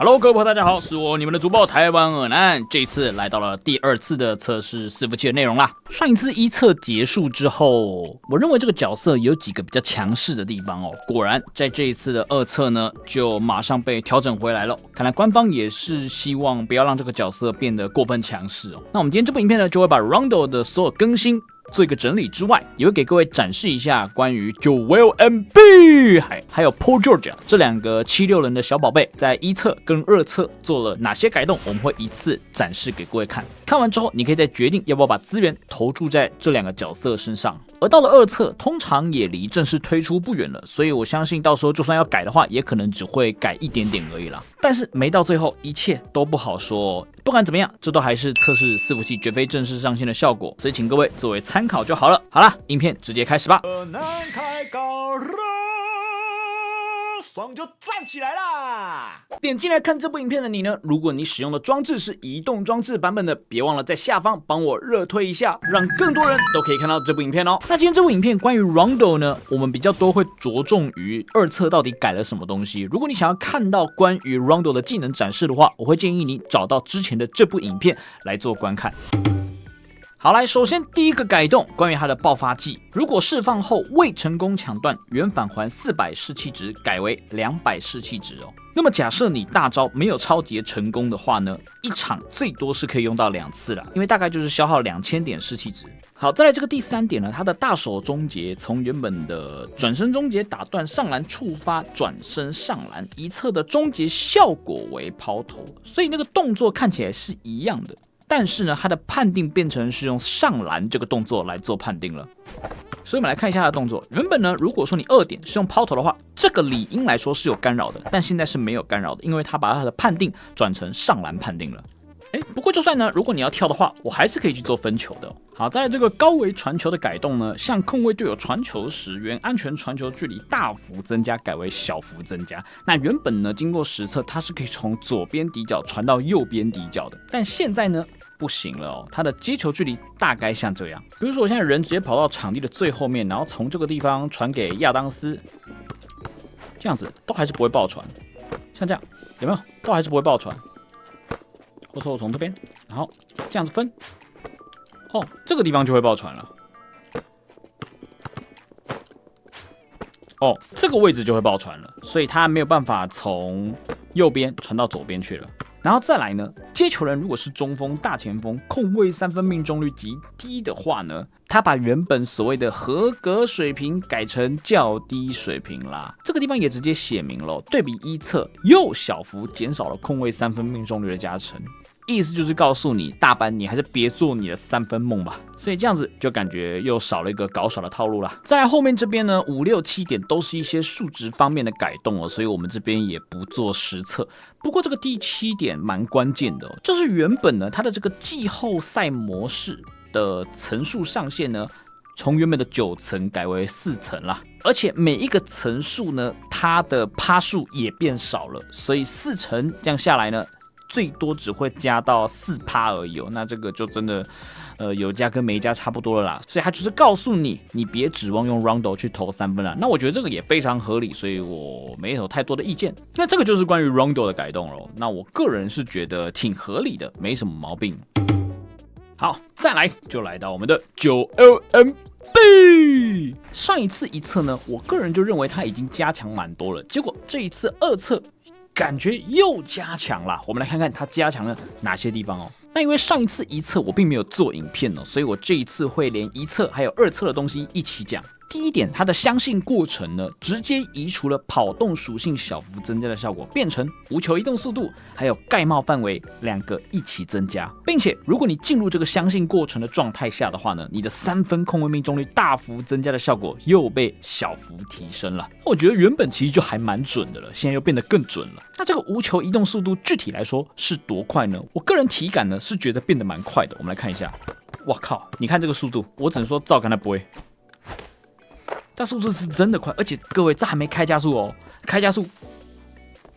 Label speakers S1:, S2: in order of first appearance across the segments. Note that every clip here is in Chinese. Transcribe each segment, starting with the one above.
S1: Hello， 各位朋友，大家好，是我你們的主播台灣惡男，這次來到了第2次的測試伺服器的內容啦。上一次1測結束之後，我認為這個角色有幾個比較強勢的地方哦。果然，在這一次的2測呢，就馬上被調整回來了。看來官方也是希望不要讓這個角色變得過分強勢哦。那我們今天這部影片呢，就會把 Rondo 的所有更新做一個整理之外，也會給各位展示一下關於 Joel Embiid 還有 Paul George 這2個76人的小寶貝，在1測跟2測做了哪些改動，我們會一次展示給各位看。看完之後，你可以再決定要不要把資源投注在這2個角色身上。而到了2測，通常也離正式推出不遠了，所以我相信到時候就算要改的話，也可能只會改一點點而已啦。但是沒到最後，一切都不好說哦。不管怎麼樣，這都還是測試伺服器絕非正式上線的效果，所以請各位作為參考就好了。好啦，影片直接開始吧。爽就站起來啦！點進來看這部影片的你呢，如果你使用的裝置是移動裝置版本的，別忘了在下方幫我熱推一下，讓更多人都可以看到這部影片哦。那今天這部影片關於 Rondo 呢，我們比較多會着重於2測到底改了什麼東西。如果你想要看到關於 Rondo 的技能展示的話，我會建議你找到之前的這部影片來做觀看。好來，首先第一個改動，關於它的爆發技，如果釋放後未成功搶斷，原返還400士氣值，改為200士氣值哦。那麼假設你大招沒有超節成功的話呢，一場最多是可以用到2次啦，因為大概就是消耗2000點士氣值。好，再來這個第3點呢，它的大手終結從原本的轉身終結打斷上籃觸發轉身上籃1測的終結效果為拋投，所以那個動作看起來是一樣的。但是呢，它的判定變成是用上籃這個動作來做判定了。所以我們來看一下它的動作。原本呢，如果說你2點是用拋投的話，這個理應來說是有干擾的，但現在是沒有干擾的，因為它把它的判定轉成上籃判定了。不過就算呢，如果你要跳的話，我還是可以去做分球的哦。好，在這個高維傳球的改動呢，向控衛隊友傳球時，原安全傳球距離大幅增加，改為小幅增加。那原本呢，經過實測，它是可以從左邊底角傳到右邊底角的，但現在呢，不行了哦。它的接球距離大概像這樣，比如說我現在人直接跑到場地的最後面，然後從這個地方傳給亞當斯，這樣子都還是不會爆傳。像這樣有沒有？都還是不會爆傳。或者說我從這邊，然後這樣子分，哦，這個地方就會爆傳了。哦，這個位置就會爆傳了，所以它沒有辦法從右邊傳到左邊去了。然后再來呢，接球人如果是中鋒、大前鋒，控衛3分命中率極低的話呢，他把原本所謂的合格水平改成較低水平啦。這個地方也直接寫明了，對比1測又小幅減少了控衛3分命中率的加成。意思就是告訴你，大班你還是別做你的3分夢吧。所以這樣子就感覺又少了一個搞耍的套路啦。再來後面這邊呢，5、6、7點都是一些數值方面的改動哦，所以我們這邊也不做實測。不過這個第7點蠻關鍵的哦，就是原本呢它的這個季後賽模式的層數上限呢，從原本的9層改為4層啦，而且每一個層數呢，它的趴數也變少了，所以4層這樣下來呢，最多只會加到4%而已哦，那這個就真的，有加跟沒加差不多了啦。所以他就是告訴你，你別指望用 Rondo 去投3分啦。那我覺得這個也非常合理，所以我沒有太多的意見。那這個就是關於 Rondo 的改動了。那我個人是覺得挺合理的，沒什麼毛病。好，再來就來到我們的 Joel Embiid。上一次1測呢，我個人就認為他已經加強蠻多了，結果這一次2測。感覺又加強了，我們來看看它加強了哪些地方哦。那因為上一次1測我並沒有做影片哦，所以我這一次會連1測還有2測的東西一起講。第一點，它的相信過程呢，直接移除了跑動屬性小幅增加的效果，變成無球移動速度還有蓋帽範圍2個一起增加，並且如果你進入這個相信過程的狀態下的話呢，你的3分控衛命中率大幅增加的效果又被小幅提升了。我覺得原本其實就還蠻準的了，現在又變得更準了。那這個無球移動速度具體來說是多快呢？我個人體感呢是覺得變得蠻快的。我們來看一下，哇靠！你看這個速度，我只能說照看它不會。這速度是真的快，而且各位這還沒開加速哦，開加速，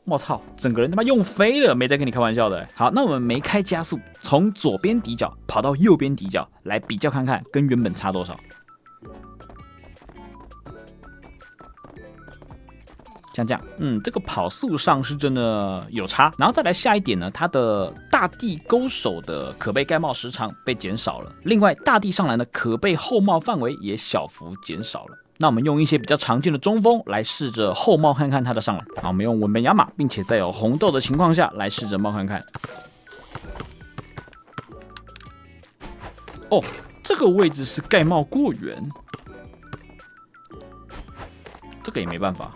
S1: 我操，整個人他媽用飛了，沒在跟你開玩笑的。好，那我們沒開加速，從左邊底角跑到右邊底角來比較看看，跟原本差多少。像這樣，這個跑速上是真的有差。然後再來下一點呢，它的大地勾手的可被蓋帽时长被減少了，另外大地上籃的可被後帽範圍也小幅減少了。那我們用一些比較常見的中鋒來試着後帽看看它的上籃。好，我們用文本亞馬，並且在有紅豆的情況下來試着帽看看。哦，這個位置是蓋帽過遠，這個也沒辦法。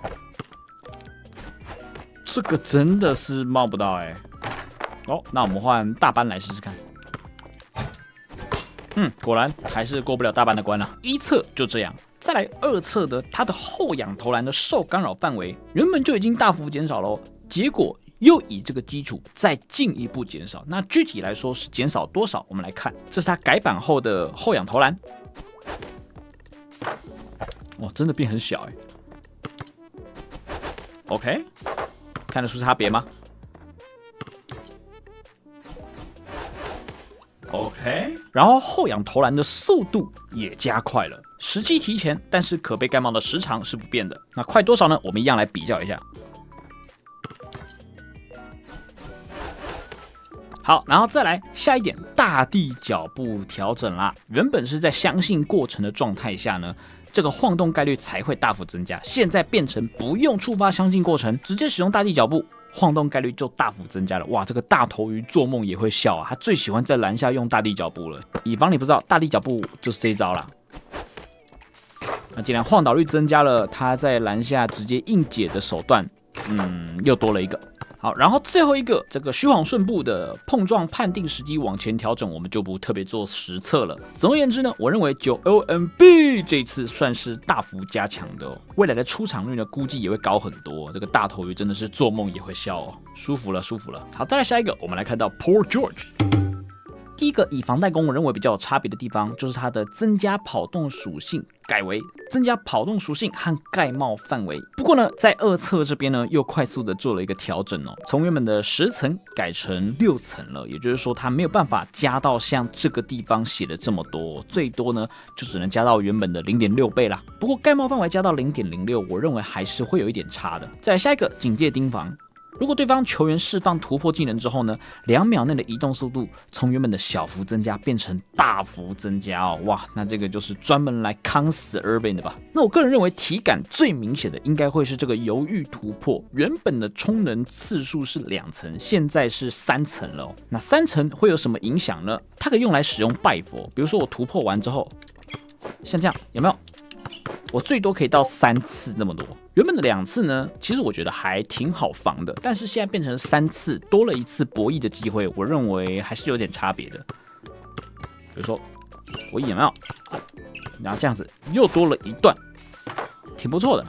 S1: 這個真的是冒不到欸。哦，那我們換大班來試試看。果然還是過不了大班的關了。一側就這樣，再來二側的它的後仰投籃的受干擾範圍原本就已經大幅減少了，結果又以這個基礎再進一步減少。那具體來說是減少多少？我們來看，這是它改版後的後仰投籃。哇，真的變很小欸。OK。看得出差別嗎 ？OK， 然後後仰投籃的速度也加快了，時機提前，但是可被蓋帽的時長是不變的。那快多少呢？我們一樣來比較一下。好，然後再來下一點，大地腳步調整啦。原本是在相信過程的狀態下呢，這個晃動概率才會大幅增加。現在變成不用觸發相信過程，直接使用大地腳步，晃動概率就大幅增加了。哇，這個大頭魚做夢也會笑啊！他最喜歡在籃下用大地腳步了。以防你不知道，大地腳步就是這一招啦。那既然晃倒率增加了，他在籃下直接硬解的手段，又多了一個。好，然後最後一個這個虛晃順步的碰撞判定時機往前調整，我們就不特別做實測了。總而言之呢，我認為9LMB 這一次算是大幅加強的哦，未來的出場率呢估計也會高很多。這個大頭魚真的是做夢也會笑哦，舒服了，舒服了。好，再來下一個，我們來看到 Paul George。第一個以防代工我認為比較有差別的地方，就是它的增加跑動屬性改為增加跑動屬性和蓋帽範圍。不過呢，在二側這邊呢，又快速的做了一個調整哦，從原本的10層改成6層了。也就是說，它沒有辦法加到像這個地方寫的這麼多，最多呢就只能加到原本的0.6倍啦。不過蓋帽範圍加到0.06，我認為還是會有一點差的。再來下一個，警戒盯防。如果對方球員釋放突破技能之後呢，2秒內的移動速度從原本的小幅增加變成大幅增加哦，哇，那這個就是專門來康死 Irving 的吧？那我個人認為體感最明顯的應該會是這個猶豫突破，原本的充能次數是2層，現在是3層了哦。那3層會有什麼影響呢？它可以用來使用拜佛，比如說我突破完之後，像這樣有沒有？我最多可以到3次那麼多，原本的2次呢，其實我覺得還挺好防的，但是現在變成3次，多了1次博弈的機會，我認為還是有點差別的。比如說博弈有沒有？然後這樣子又多了一段，挺不錯的。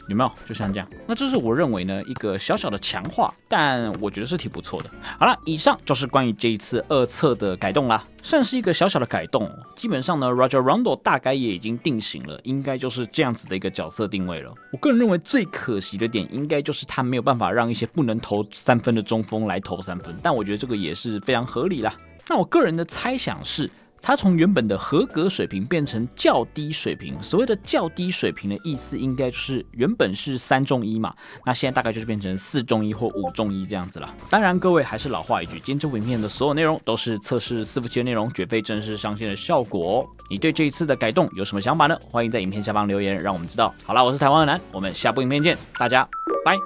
S1: 有沒有？就像這樣，那這是我認為呢一個小小的強化，但我覺得是挺不錯的。好了，以上就是關於這一次二側的改動啦，算是一個小小的改動。基本上呢 ，Rajon Rondo 大概也已經定型了，應該就是這樣子的一個角色定位了。我個人認為最可惜的點，應該就是他沒有辦法讓一些不能投3分的中鋒來投3分，但我覺得這個也是非常合理啦。那我個人的猜想是，它從原本的合格水平變成較低水平。所謂的較低水平的意思，應該就是原本是3中1嘛，那現在大概就是變成4中1或5中1這樣子啦。當然，各位還是老話一句，今天這部影片的所有內容都是測試伺服器的內容，絕非正式上線的效果哦。你對這一次的改動有什麼想法呢？歡迎在影片下方留言，讓我們知道。好啦，我是台灣的南，我們下部影片見，大家拜。